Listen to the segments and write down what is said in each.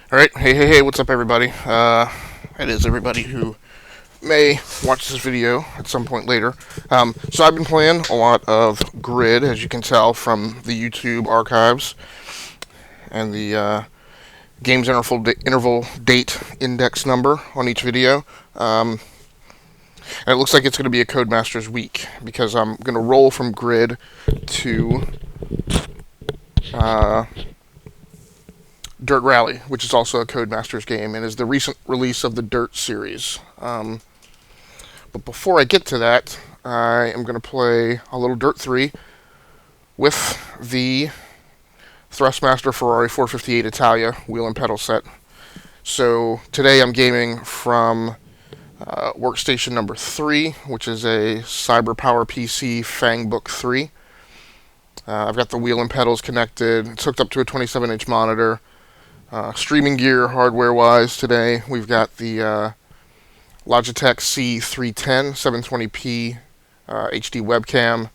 Alright, hey, what's up everybody? It is everybody who may watch this video at some point later. So I've been playing a lot of Grid, as you can tell from the YouTube archives and the games interval date index number on each video. And it looks like it's going to be a Codemasters week, because I'm going to roll from Grid to DiRT Rally, which is also a Codemasters game and is the recent release of the DiRT series. But before I get to that, I am going to play a little DiRT 3 with the Thrustmaster Ferrari 458 Italia Wheel and Pedal set. So today I'm gaming from workstation number 3, which is a CyberPowerPC FangBook 3. I've got the wheel and pedals connected. It's hooked up to a 27-inch monitor. Streaming gear hardware-wise today, we've got the Logitech C310 720p HD webcam.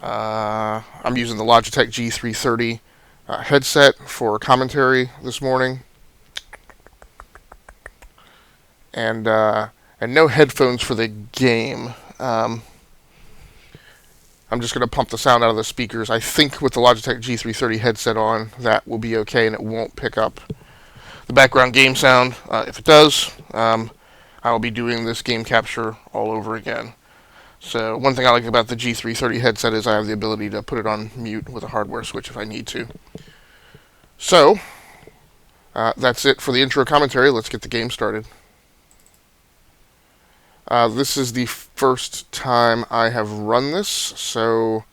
I'm using the Logitech G330 headset for commentary this morning, and no headphones for the game. I'm just going to pump the sound out of the speakers. I think with the Logitech G330 headset on, that will be okay, and it won't pick up the background game sound. If it does, I will be doing this game capture all over again. So one thing I like about the G330 headset is I have the ability to put it on mute with a hardware switch if I need to. So that's it for the intro commentary. Let's get the game started. This is the first time I have run this, so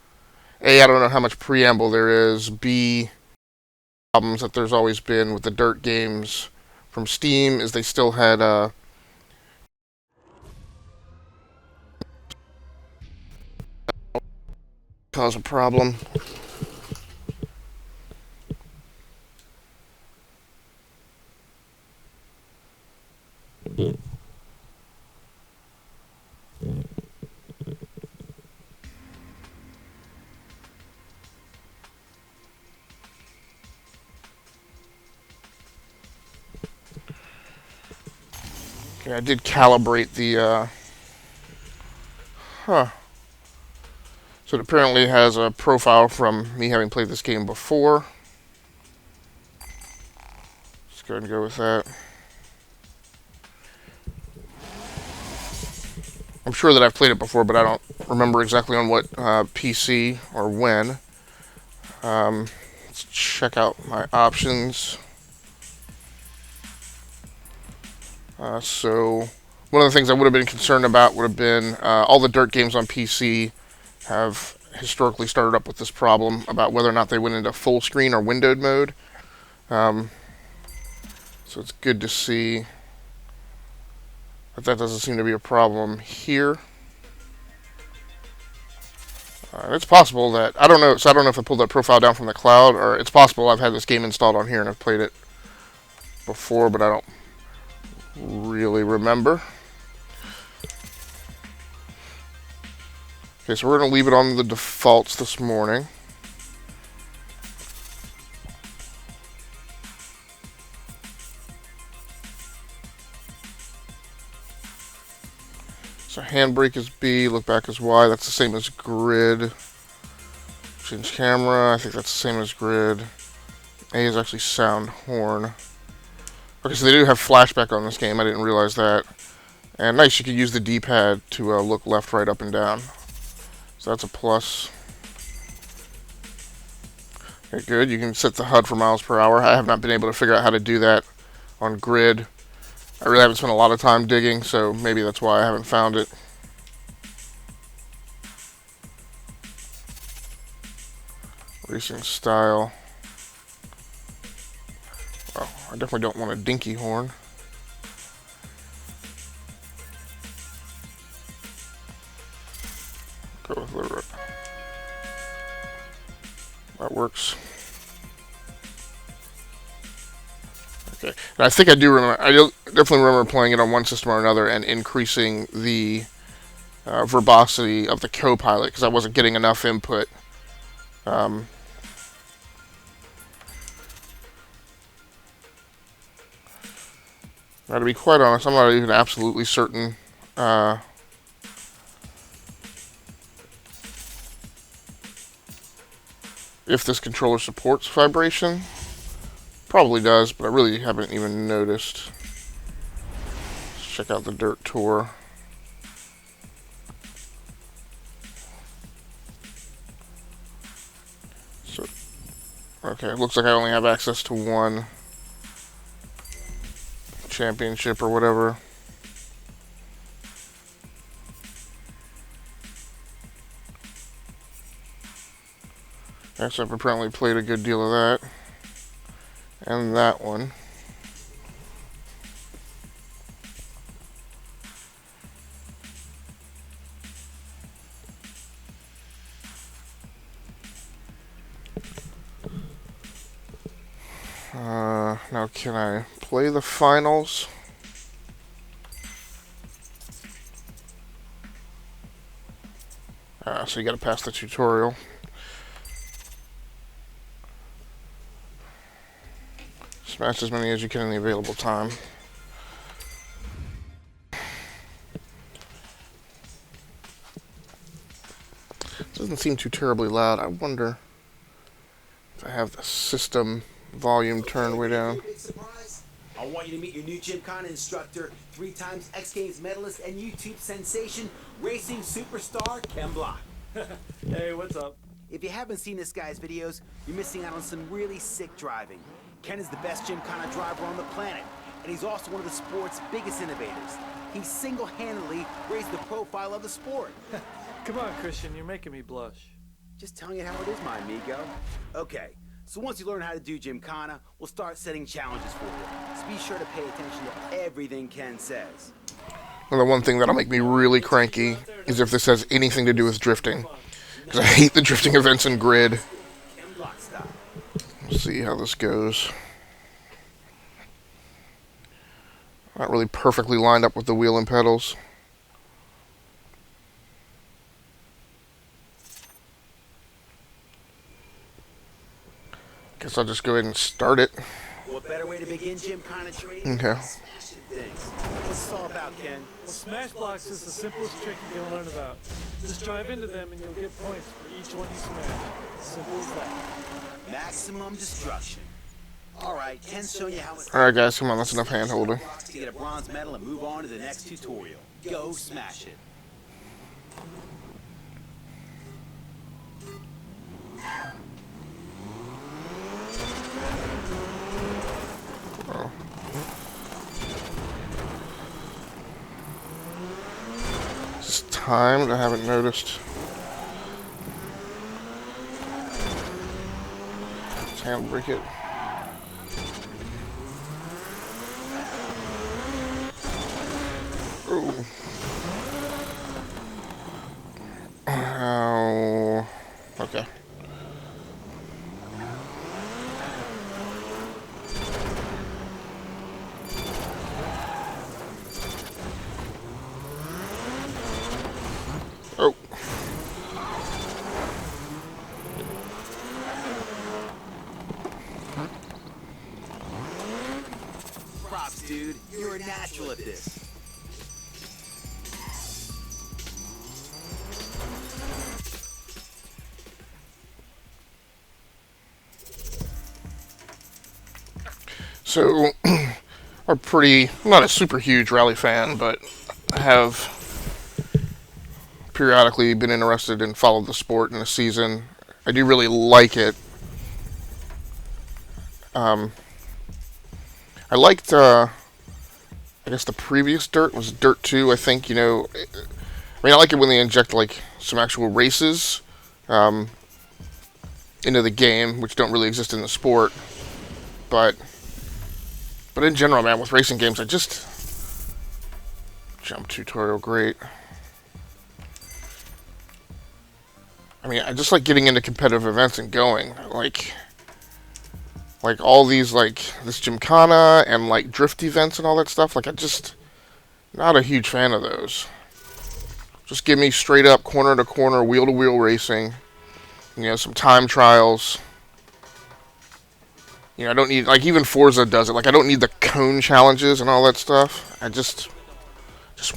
A, I don't know how much preamble there is, B, problems that there's always been with the DiRT games from Steam is they still had cause a problem. Okay, I did calibrate the so it apparently has a profile from me having played this game before. Let's go ahead and go with that. I'm sure that I've played it before, but I don't remember exactly on what PC or when. Let's check out my options. So one of the things I would have been concerned about would have been all the DiRT games on PC have historically started up with this problem about whether or not they went into full screen or windowed mode. So it's good to see that doesn't seem to be a problem here. It's possible that, I don't know if I pulled that profile down from the cloud, or it's possible I've had this game installed on here and I've played it before, but I don't really remember. Okay, so we're going to leave it on the defaults this morning. So handbrake is B, look back is Y. That's the same as Grid. Change camera, I think that's the same as Grid. A is actually sound horn. Okay, so they do have flashback on this game. I didn't realize that. And nice, you can use the D-pad to look left, right, up, and down. So that's a plus. Okay, good. You can set the HUD for miles per hour. I have not been able to figure out how to do that on Grid. I really haven't spent a lot of time digging, so maybe that's why I haven't found it. Racing style. Well, I definitely don't want a dinky horn. Go with literate. That works. Okay, and I think I do remember. Definitely remember playing it on one system or another and increasing the verbosity of the co-pilot because I wasn't getting enough input. Um, now, to be quite honest, I'm not even absolutely certain if this controller supports vibration. Probably does, but I really haven't even noticed. Let's check out the DiRT tour. So, okay, it looks like I only have access to one championship or whatever. Actually, I've apparently played a good deal of that. And that one. Now can I play the finals? So you gotta pass the tutorial. Smash as many as you can in the available time. It doesn't seem too terribly loud. I wonder if I have the system volume turned way down. I want you to meet your new gymkhana instructor, 3-time X Games medalist and YouTube sensation, racing superstar Ken Block. Hey, what's up? If you haven't seen this guy's videos, you're missing out on some really sick driving. Ken is the best gymkhana driver on the planet, and he's also one of the sport's biggest innovators. He single-handedly raised the profile of the sport. Come on, Christian, you're making me blush. Just telling you how it is, my amigo. Okay, so once you learn how to do gymkhana, we'll start setting challenges for you. So be sure to pay attention to everything Ken says. And the one thing that'll make me really cranky is if this has anything to do with drifting. Because I hate the drifting events in Grid. Let's see how this goes. Not really perfectly lined up with the wheel and pedals. Guess I'll just go ahead and start it. What better way to begin gymkhana training? Okay. What's this all about, Ken? Well, smash blocks is the simplest trick you can learn about. Just drive into them and you'll get points for each one you smash. Simple as that. Maximum destruction. All right, Ken's showing you how it's Alright guys, come on, that's enough hand holding. to get a bronze medal and move on to the next tutorial. Go smash it. Oh. It's timed, I haven't noticed. Let's handbrake it. Ooh. Oh. Okay. Oh. Props, dude. You're a natural at this. So, I'm not a super huge rally fan, but I have periodically been interested and followed the sport in the season. I do really like it. I liked, I guess the previous DiRT was DiRT 2, I think, you know. I mean, I like it when they inject, like, some actual races into the game, which don't really exist in the sport. But in general, man, with racing games, jump tutorial, great. I mean, I just like getting into competitive events and going. Like, Like all these, like this gymkhana and like drift events and all that stuff. Like I just not a huge fan of those. Just give me straight up corner to corner, wheel to wheel racing. You know, some time trials. You know, I don't need, like even Forza does it. Like I don't need the cone challenges and all that stuff. I just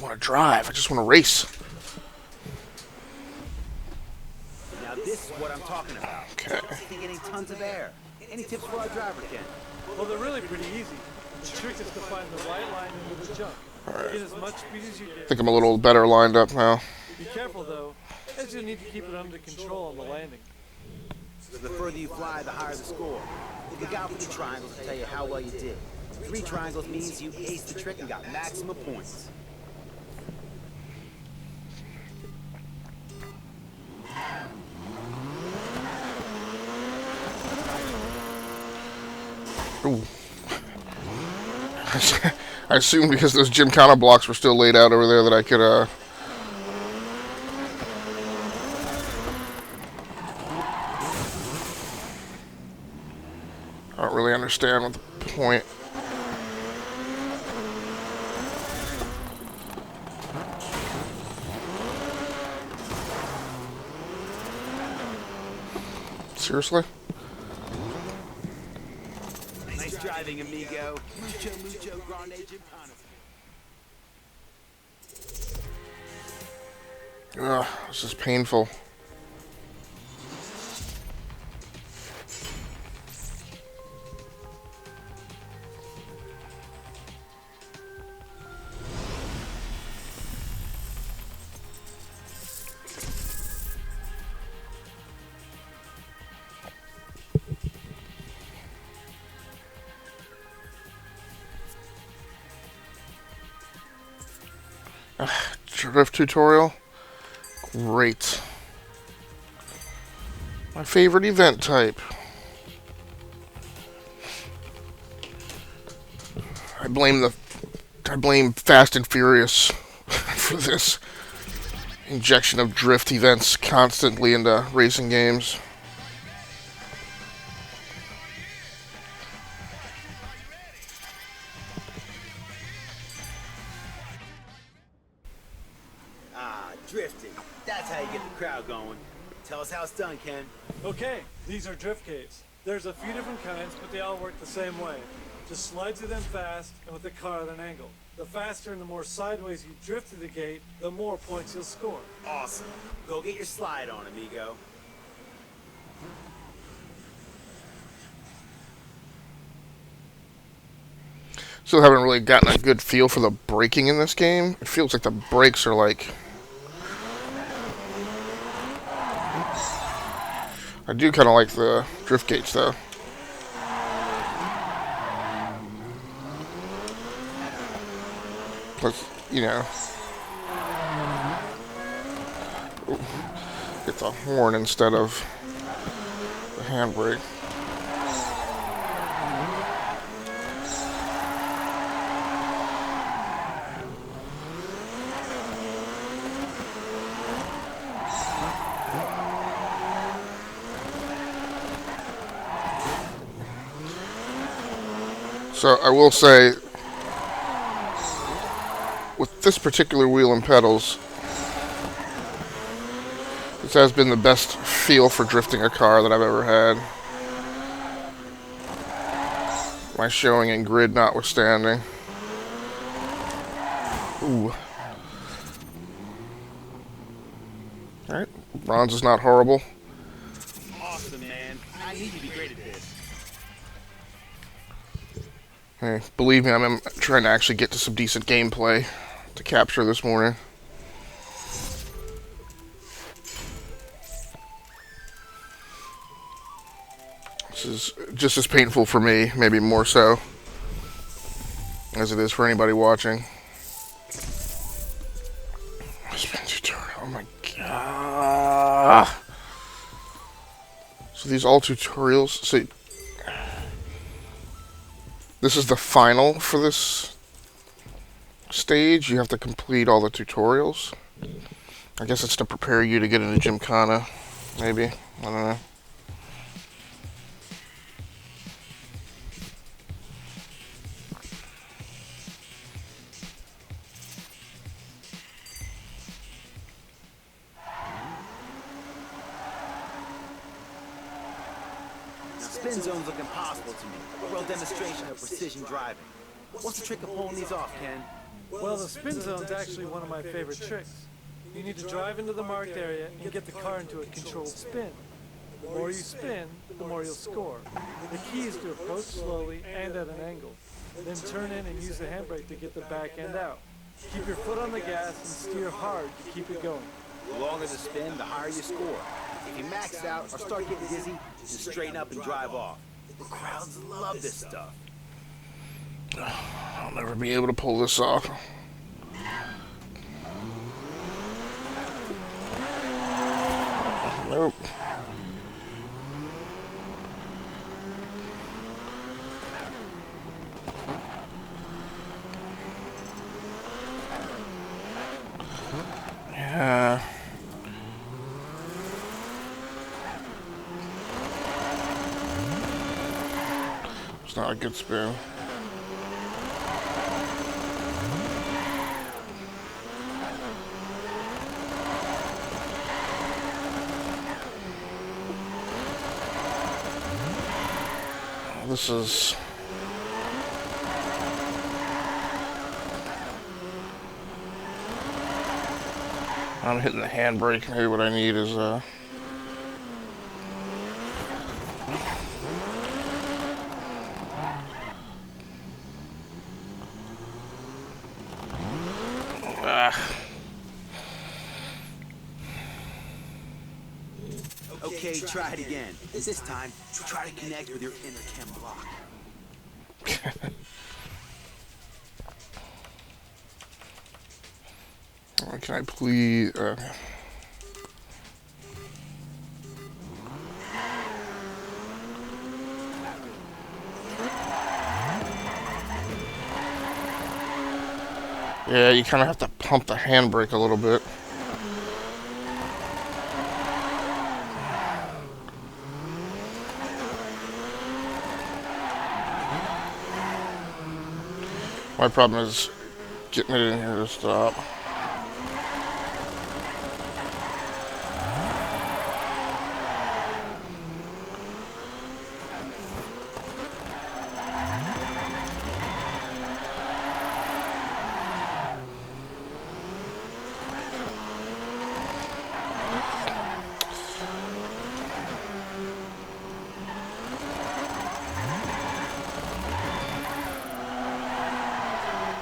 want to drive. I just want to race. Now this is what I'm talking about. Okay. You're getting tons of air. Any tips for our driver, Ken? Well, they're really pretty easy. The trick is to find the right line into the jump. Get as much speed as you I get. think I'm a little better lined up now. Be careful though, as you need to keep it under control on the landing. So the further you fly, the higher the score. Look out for the triangles to tell you how well you did. 3 triangles means you aced the trick and got maximum points. Ooh. I assumed because those gymkhana blocks were still laid out over there that I could, I don't really understand what the point. Seriously? Nice driving, amigo. Mucho grande gymkhana. Ugh, this is painful. Drift tutorial. Great. My favorite event type. I blame Fast and Furious for this injection of drift events constantly into racing games. Drifting. That's how you get the crowd going. Tell us how it's done, Ken. Okay, these are drift gates. There's a few different kinds, but they all work the same way. Just slide through them fast and with the car at an angle. The faster and the more sideways you drift through the gate, the more points you'll score. Awesome. Go get your slide on, amigo. Still haven't really gotten a good feel for the braking in this game. It feels like the brakes are like... I do kind of like the drift gates though. Let's, you know, get the horn instead of the handbrake. So I will say, with this particular wheel and pedals, this has been the best feel for drifting a car that I've ever had. My showing and grid notwithstanding. Ooh. Alright, bronze is not horrible. Awesome, man. I need you to be great at this. Hey, believe me, I'm trying to actually get to some decent gameplay to capture this morning. This is just as painful for me, maybe more so, as it is for anybody watching. Spin tutorial, oh my god. So these all tutorials, so this is the final for this stage. You have to complete all the tutorials. I guess it's to prepare you to get into Gymkhana, maybe. I don't know. Spin zones look impossible to me. A real demonstration of precision driving. What's the trick of pulling these off, Ken? Well, the spin zone's actually one of my favorite tricks. You need to drive into the marked area and get the car into a controlled spin. The more you spin, the more you'll score. The key is to approach slowly and at an angle. Then turn in and use the handbrake to get the back end out. Keep your foot on the gas and steer hard to keep it going. The longer the spin, the higher you score. If you max out or start getting dizzy, just straighten up and drive off. The crowds love this stuff. I'll never be able to pull this off. Nope. Yeah. It's not a good spin. This is... I'm hitting the handbrake. Maybe what I need is Okay, try it again. This time, try to connect with your inner chem block. Can I please... Yeah, you kind of have to pump the handbrake a little bit. My problem is getting it in here to stop.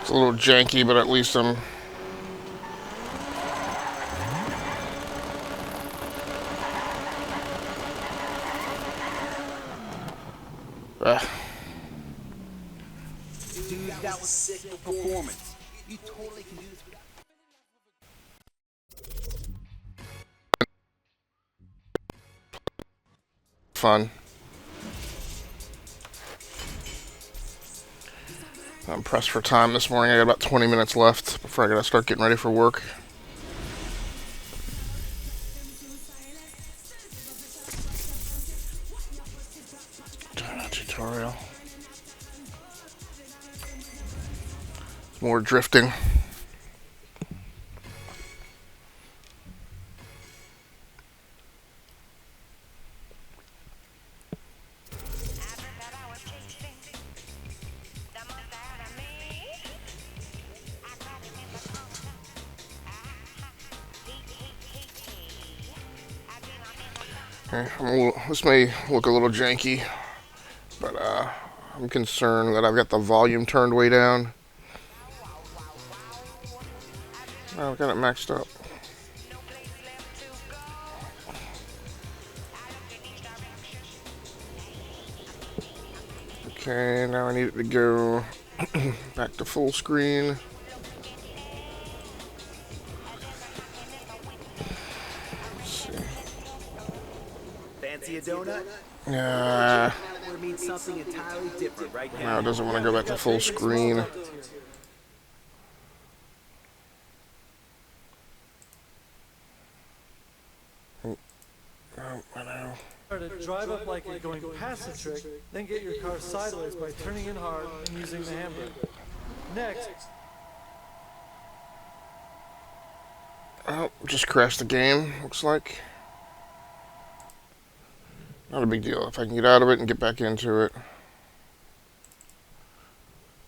It's a little janky, but at least I'm... Dude, that was sick performance. You totally can do this without... fun. I'm pressed for time this morning. I got about 20 minutes left before I gotta start getting ready for work. Tutorial. More drifting. Okay, this may look a little janky, but I'm concerned that I've got the volume turned way down. Oh, I've got it maxed up. Okay, now I need it to go back to full screen. Fancy a donut? It means something entirely different, right? now it doesn't want to go back to full screen. Oh, I know. To drive up like you're going past the trick, then get your car sideways by turning in hard and using the handbrake. Next, oh, just crashed the game, looks like. Not a big deal. If I can get out of it and get back into it,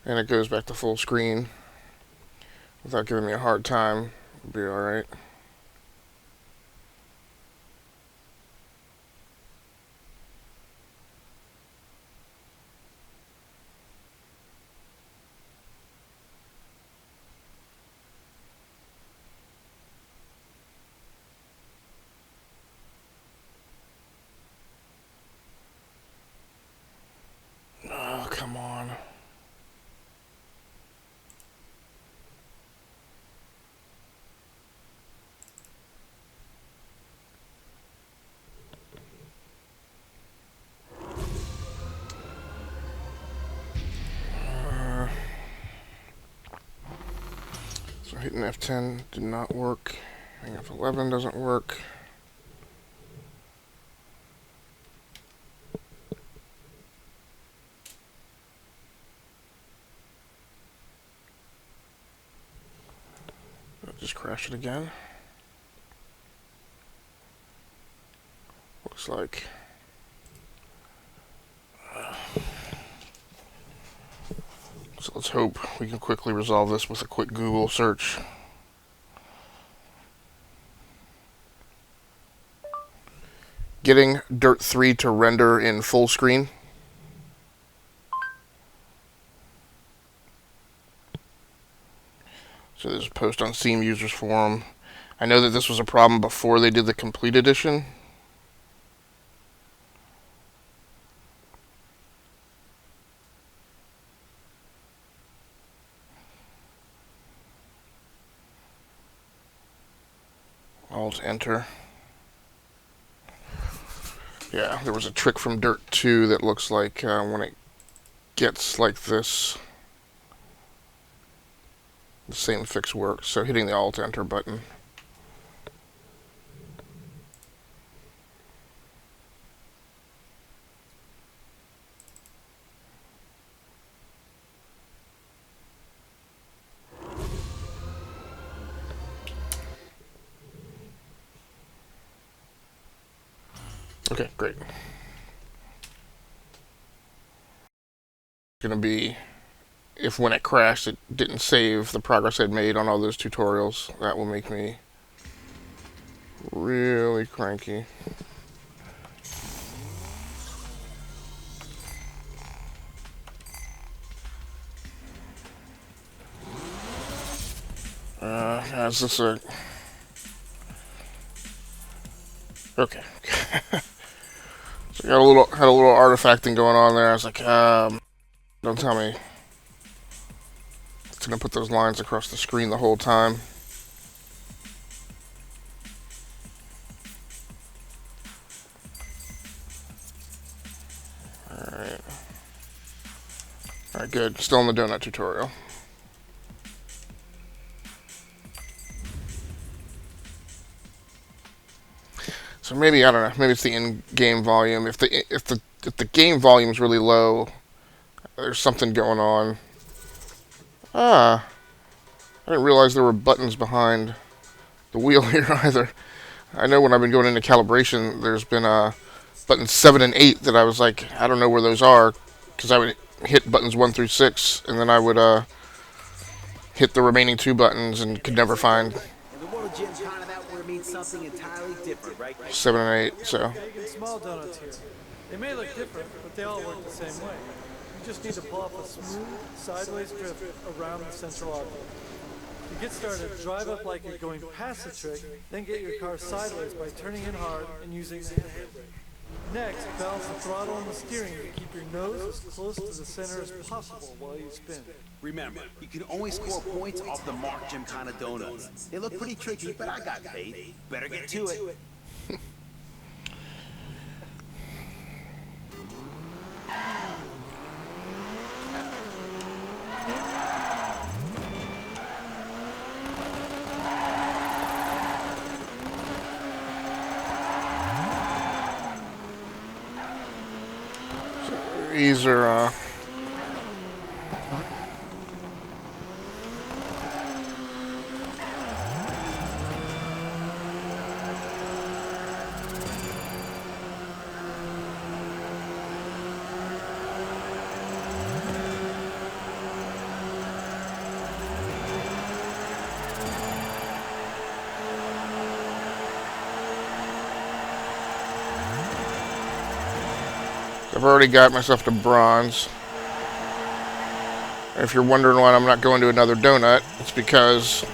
and it goes back to full screen without giving me a hard time, it'll be alright. Oh, come on. So hitting F10 did not work. Hitting F11 doesn't work. Just crash it again. Looks like. So let's hope we can quickly resolve this with a quick Google search. Getting DiRT3 to render in full screen. So there's a post on Steam users forum. I know that this was a problem before they did the complete edition. Alt enter. Yeah, there was a trick from DiRT2 that looks like when it gets like this, the same fix works. So hitting the alt enter button. Okay, great. Going to be, if when it crashed it didn't save the progress I'd made on all those tutorials, that will make me really cranky. Is this a... Okay. So I had a little artifacting going on there. I was like, don't tell me it's gonna put those lines across the screen the whole time. Alright. Alright, good. Still in the donut tutorial. So maybe, I don't know, maybe it's the in-game volume. If the game volume is really low, there's something going on. I didn't realize there were buttons behind the wheel here either. I know when I've been going into calibration, there's been buttons 7 and 8 that I was like, I don't know where those are, because I would hit buttons 1 through 6, and then I would hit the remaining 2 buttons and could never find something entirely different, right? 7 and 8, so. Big and small donuts here. They may look different, but they all work the same way. You just need to pull off a smooth, sideways drift around the central object. To get started, drive up like you're going past the trick, then get your car sideways by turning in hard and using the handbrake. Next, balance the throttle and the steering to keep your nose as close to the center as possible while you spin. Remember, you can only score points off the marked Gymkhana donuts. They look pretty tricky, but I got faith. Better get to it. These are I've already got myself to bronze. And if you're wondering why I'm not going to another donut, it's because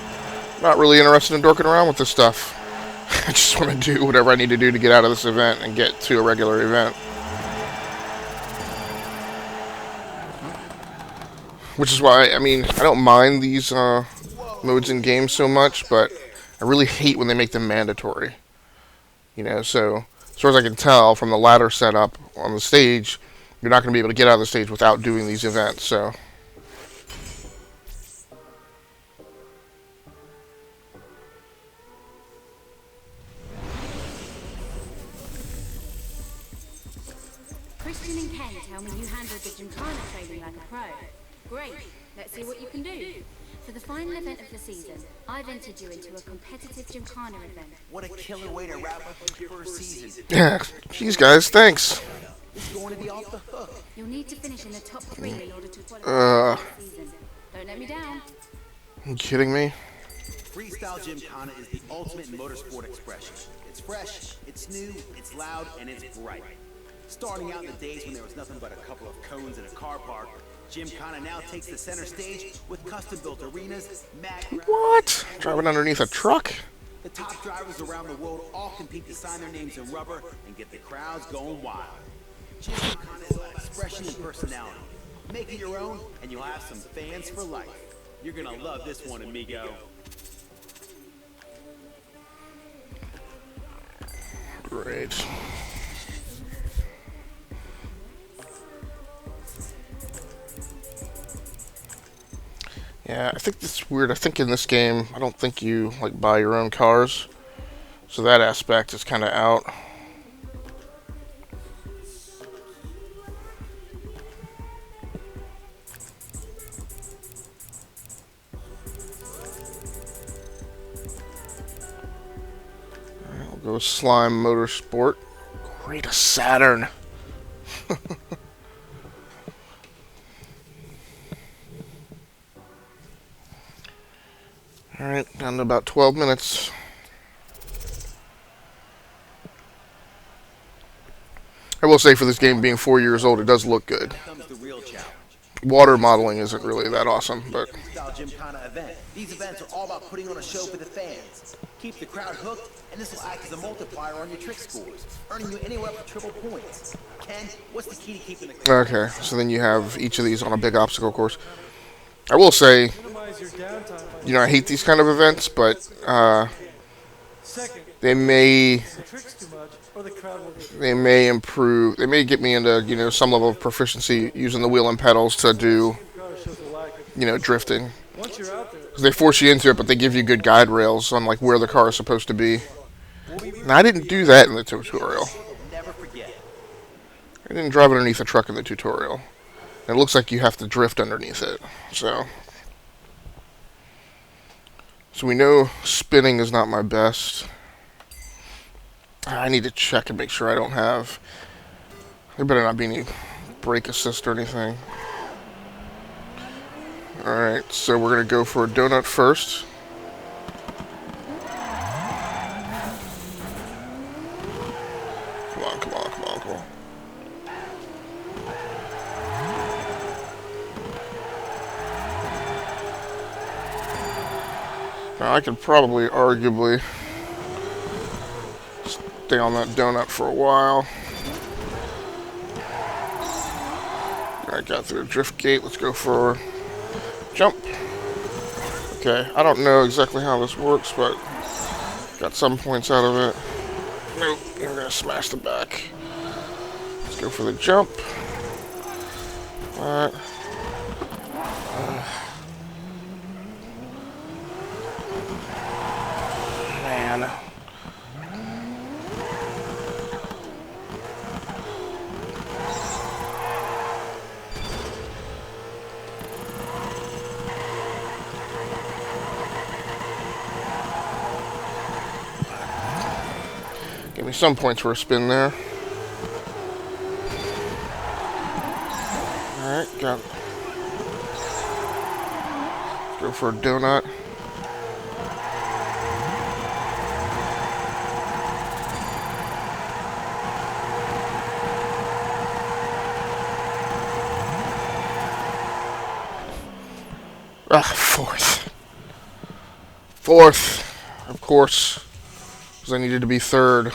I'm not really interested in dorking around with this stuff. I just want to do whatever I need to do to get out of this event and get to a regular event. Which is why, I mean, I don't mind these modes in games so much, but I really hate when they make them mandatory. You know, so as far as I can tell from the ladder setup on the stage, you're not going to be able to get out of the stage without doing these events, so... Christian and Ken tell me you handled the gymkhana training like a pro. Great, let's see what you can do. For the final event of the season, I've entered you into a competitive gymkhana event. What a killer way to wrap up your first season. Yeah, jeez guys, thanks. It's going to be off the hook. You'll need to finish in the top 3 in order to qualify for the season. Don't let me down. Are you kidding me? Freestyle Gymkhana is the ultimate motorsport expression. It's fresh, it's new, it's loud, and it's bright. Starting out in the days when there was nothing but a couple of cones in a car park, Gymkhana now takes the center stage with custom-built arenas, What? Driving underneath a truck? The top drivers around the world all compete to sign their names in rubber and get the crowds going wild. Gymkhana is about expression and personality. Make it your own, and you'll have some fans for life. You're gonna love this one, amigo. Great. Yeah, I think it's weird. I think in this game, I don't think you like buy your own cars, so that aspect is kind of out. Alright, we'll go with Slime Motorsport. Great, a Saturn. Alright, down to about 12 minutes. I will say for this game being 4 years old, it does look good. Comes the real challenge. Water modeling isn't really that awesome, but... Freestyle Gymkhana event. These events are all about putting on a show for the fans. Keep the crowd hooked, and this will act as a multiplier on your trick scores, earning you anywhere up to triple points. Ken, what's the key to keeping the crowd? Okay, so then you have each of these on a big obstacle course. I will say, Minimize your downtime by you know, I hate these kind of events, but second, they may the tricks too much, or the crowd will get improve, they may get me into, you know, some level of proficiency using the wheel and pedals to do, car shows a lack of. you know, drifting. Once you're out there, 'Cause they force you into it, but they give you good guide rails on like where the car is supposed to be. And I didn't do that in the tutorial. Never forget. I didn't drive underneath a truck in the tutorial. And it looks like you have to drift underneath it. So we know spinning is not my best. I need to check and make sure I don't have... There better not be any brake assist or anything. Alright, so we're going to go for a donut first. Come on, come on, come on, come on. Now, I could probably, arguably, stay on that donut for a while. Alright, got through a drift gate. Let's go for jump. Okay, I don't know exactly how this works, but got some points out of it. Nope, we're gonna smash the back. Let's go for the jump. Alright. Man. Give me some points for a spin there. Alright, got it. Let's go for a donut. Ah, fourth. Fourth, of course, because I needed to be third.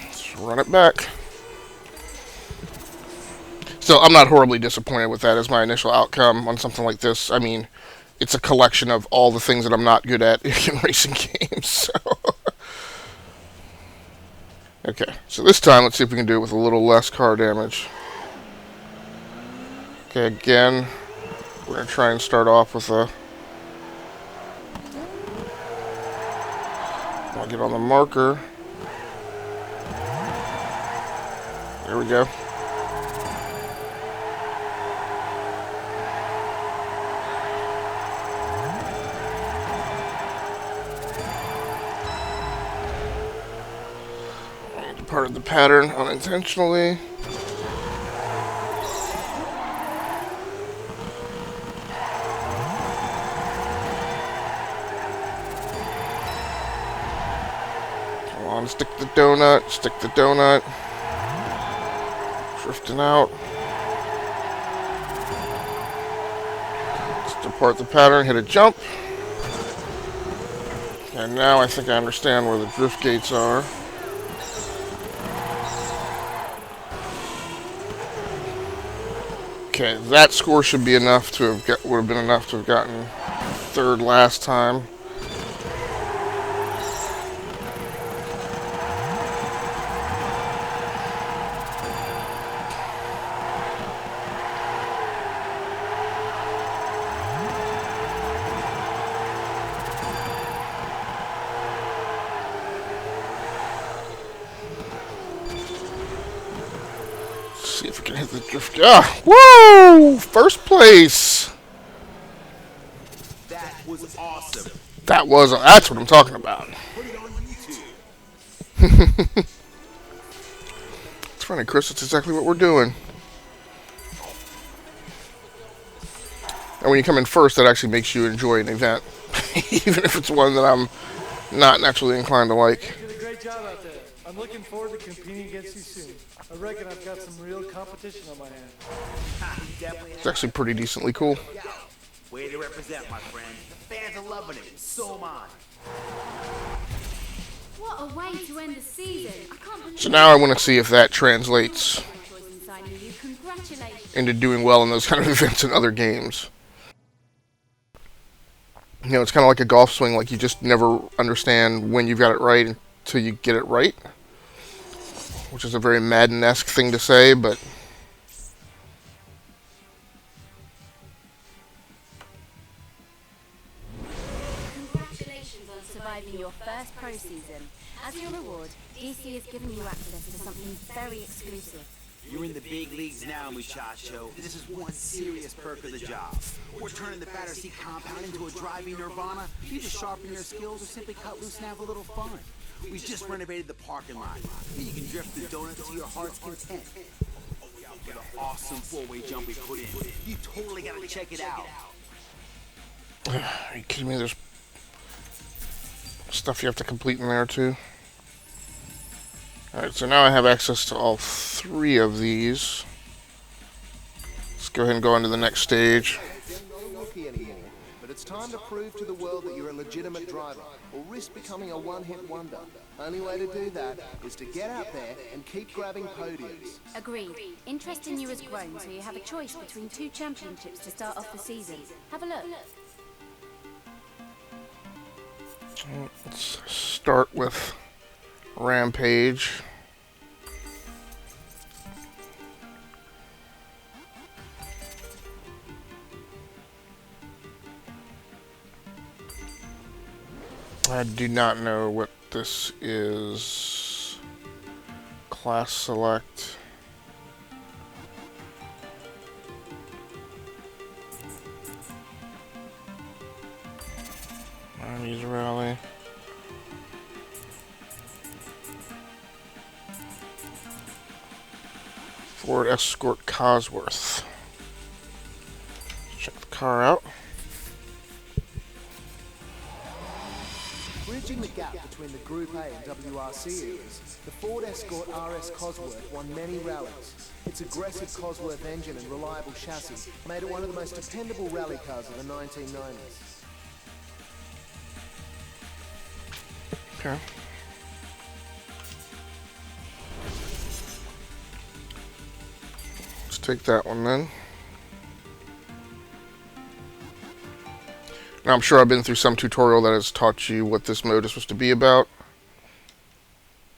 Let's run it back. So I'm not horribly disappointed with that as my initial outcome on something like this. I mean, it's a collection of all the things that I'm not good at in racing games. So. Okay, so this time let's see if we can do it with a little less car damage. Okay, again, we're going to try and start off with a... I'll get on the marker. There we go. Part of the pattern unintentionally. Come on, stick the donut, stick the donut. Drifting out. Let's depart the pattern, hit a jump. And now I think I understand where the drift gates are. Okay, that score should be enough to have would have been enough to have gotten third last time. See if we can hit the drift. Ah, woo! First place. That was awesome. That's what I'm talking about. Put it on YouTube. It's funny, Chris. That's exactly what we're doing. And when you come in first, that actually makes you enjoy an event, even if it's one that I'm not naturally inclined to like. You did a great job out there. I'm looking forward to competing against you soon. I reckon I've got some real competition on my hands. It's actually pretty decently cool. Yeah. Way to represent, my friend. The fans are loving it. So am I. What a way to end the season. I can't believe So now I want to see if that translates Congratulations. into doing well in those kind of events in other games. You know, it's kind of like a golf swing, like you just never understand when you've got it right until you get it right. Which is a very Madden-esque thing to say, but... Congratulations on surviving your first pro season. As your reward, DC has given you access to something very exclusive. You're in the big leagues now, muchacho. This is one serious perk of the job. We're turning the Battersea compound into a driving nirvana. You just sharpen your skills or simply cut loose and have a little fun. We just renovated the parking lot. You can drift the donuts to your heart's content. What an awesome four-way jump we put in. You totally gotta check it out. Are you kidding me? There's stuff you have to complete in there, too. Alright, so now I have access to all three of these. Let's go ahead and go on to the next stage. But it's time to prove to the world that you're a legitimate driver, or risk becoming a one-hit wonder. Only way to do that is to get out there and keep grabbing podiums. Agreed. Interest in you has grown, so you have a choice between 2 championships to start off the season. Have a look. Let's start with Rampage. I do not know what this is. Class select. Armies rally. Ford Escort Cosworth. Check the car out. Bridging the gap between the Group A and WRC eras, the Ford Escort RS Cosworth won many rallies. Its aggressive Cosworth engine and reliable chassis made it one of the most dependable rally cars of the 1990s. Okay. Let's take that one then. Now I'm sure I've been through some tutorial that has taught you what this mode is supposed to be about.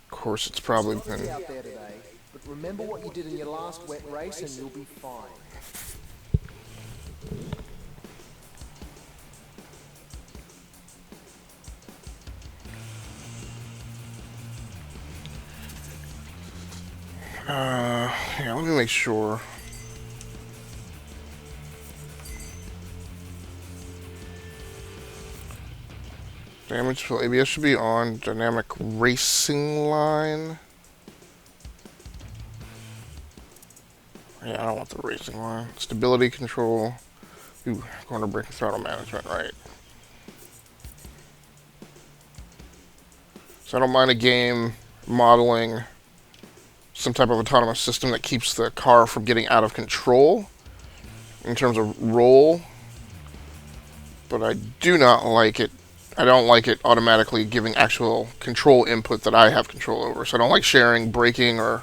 Of course, it's probably been... out there today, but remember what you did in your last wet race and you'll be fine. Yeah, let me make sure. Damage fill ABS should be on. Dynamic racing line. Yeah, I don't want the racing line. Stability control. Ooh, corner brake and throttle management, right. So I don't mind a game modeling some type of autonomous system that keeps the car from getting out of control in terms of roll. But I do not like it. I don't like it automatically giving actual control input that I have control over. So I don't like sharing braking or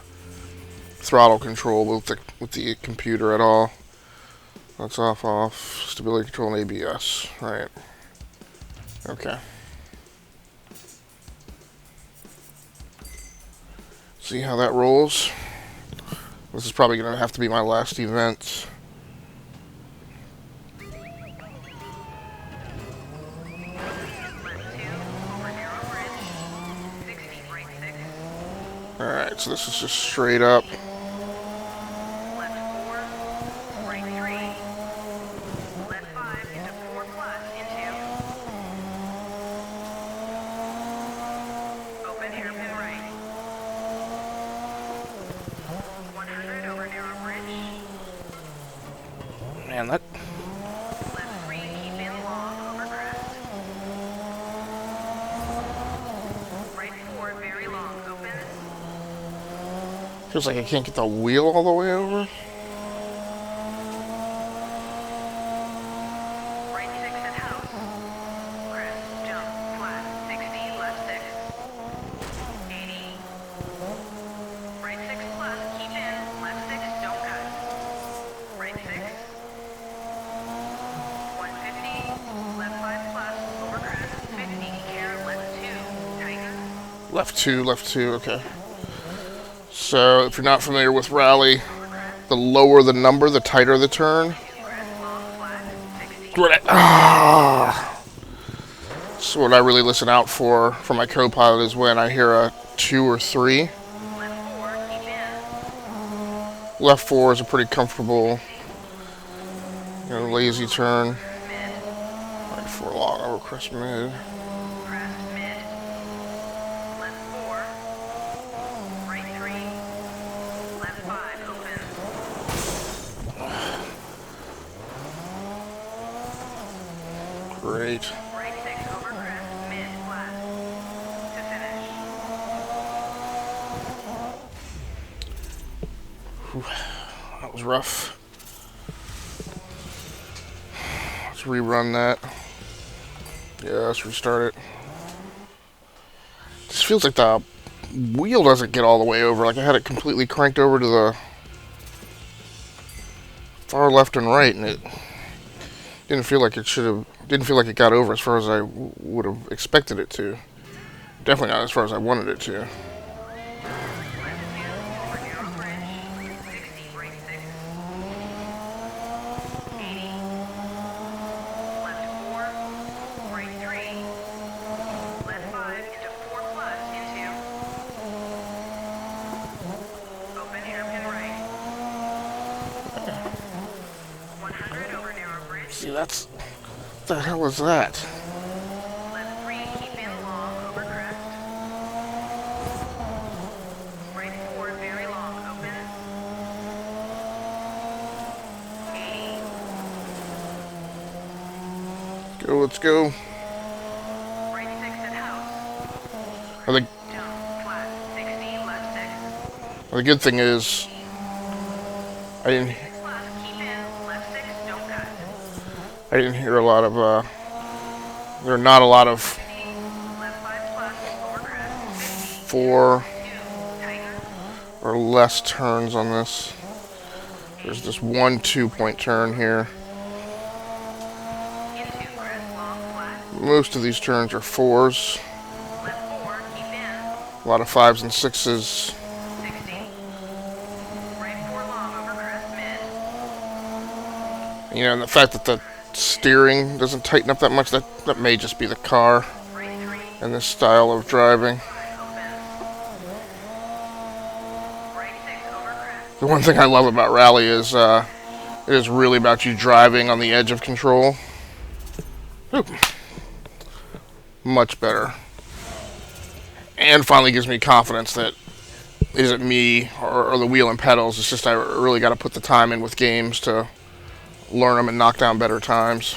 throttle control with the computer at all. That's off. Stability control and ABS. Right. Okay. See how that rolls. This is probably going to have to be my last event. Alright, so this is just straight up. Left 4, right 3, left 5 into 4 plus into. Open hairpin right. 100 over narrow bridge. Man, that... Left 3, keep in long over crest. Right 4, very long, open. Feels like I can't get the wheel all the way over. Right 6 at house. Crest, jump, flat, 60, left 6. 80. Right 6 plus, keep in, left 6, don't cut. Right 6. 150, left 5 plus, over crest, 50, care, left 2, tighten. Left 2, okay. So, if you're not familiar with rally, the lower the number, the tighter the turn. Crest, long, flat, 60. So what I really listen out for my co-pilot is when I hear a 2 or 3. Left 4, keep in. Left 4 is a pretty comfortable, lazy turn. Mid, Right 4 long over crest mid. crest, mid. Left 4. Right 3. Left 5, open. Great. Right 6 over crest, mid, flat. To finish. That was rough. Let's rerun that. Yeah, let's restart it. This feels like the wheel doesn't get all the way over. Like I had it completely cranked over to the far left and right, and it didn't feel like it should have. Didn't feel like it got over as far as I would have expected it to. Definitely not as far as I wanted it to. Left 2 over narrow bridge. 60, right 6. 80. Left 4. Right 3. Left 5 into 4 plus into. Open hairpin right. 100 over narrow bridge. See, that's... What the hell is that? Left 3, keep in long over crest. Right 4, very long, open. 80. Go, let's go. Right 6 at house. I think Jump, flat, 60, left 6. the good thing is I didn't 6 plus, keep in, left 6, don't cut. hear a lot of there are not a lot of Left 5 plus, over crest, 50, 4 2, tighten, or less turns on this. There's this 1 2-point turn here. into crest, long, flat, Most of these turns are 4s. left 4, keep in, A lot of 5s and 6s. 60. Right 4 long, over crest, mid, You know, and the fact that the steering doesn't tighten up that much, that may just be the car right 3, and this style of driving. 5, open. Right 6, over crest, The one thing I love about Rally is it is really about you driving on the edge of control. Oop. Much better. And finally gives me confidence that it isn't me or the wheel and pedals. It's just I really got to put the time in with games to learn them and knock down better times.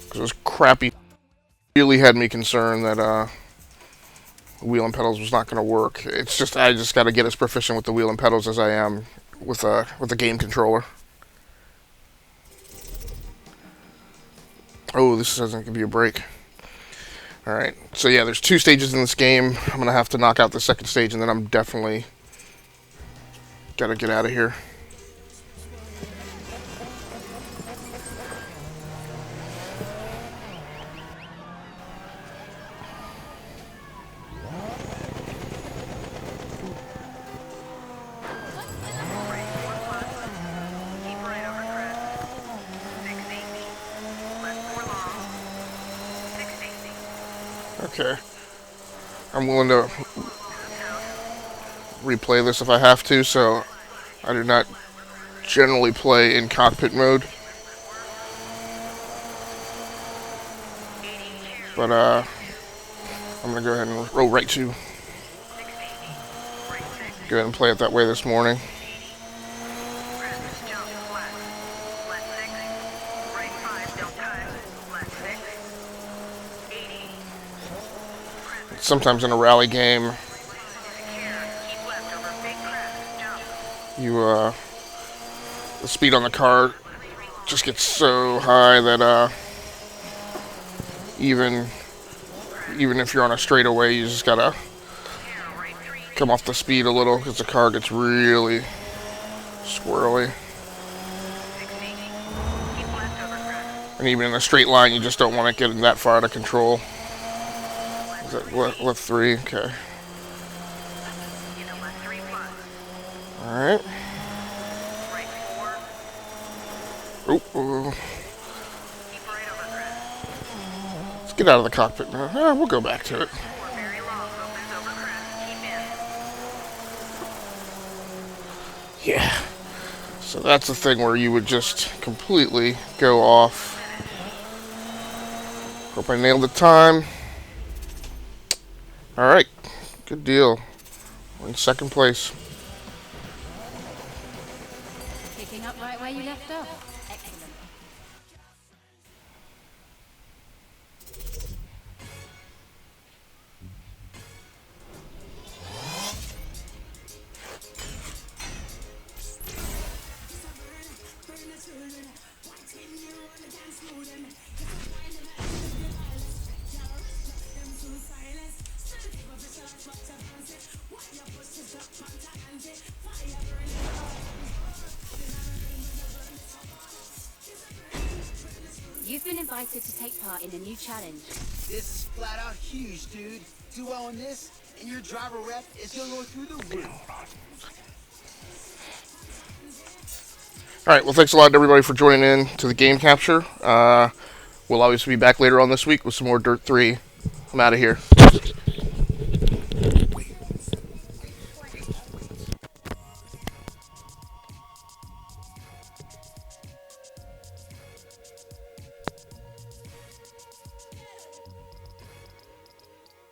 Because it was crappy. Really had me concerned that wheel and pedals was not going to work. It's just I just got to get as proficient with the wheel and pedals as I am with the game controller. Oh, this doesn't give you a break. All right, so yeah, there's 2 stages in this game. I'm gonna have to knock out the second stage, and then I'm definitely gotta get out of here. right 4 plus, keep right over crest, 680, left 4 long, 680, Okay. I'm willing to replay this if I have to, so I do not generally play in cockpit mode. But I'm gonna go ahead and roll right to 680, right 6, go ahead and play it that way this morning. crest, jump, flat, left 6, right 5, don't cut, left 6, 80, Sometimes in a rally game, secure, keep left over big crest, jump, you the speed on the car just gets so high that even if you're on a straightaway, you just gotta secure, right 3, come off the speed a little because the car gets really squirrely. 680, keep left over crest, And even in a straight line, you just don't want it getting that far out of control. Is that left 3? Okay. into left 3 plus, All right. right 4, Oh, keep right over crest, let's get out of the cockpit now. We'll go back to it. 4 very long, opens over crest, keep in, Yeah. So that's the thing where you would just completely go off. Hope I nailed the time. All right. Good deal. We're in second place. Picking up right where you left off. Excellent. You've been invited to take part in a new challenge. This is flat out huge, dude. Do well on this, and your driver rep is gonna go through the roof. All right. Well, thanks a lot to everybody for joining in to the game capture. We'll obviously be back later on this week with some more Dirt 3. I'm out of here.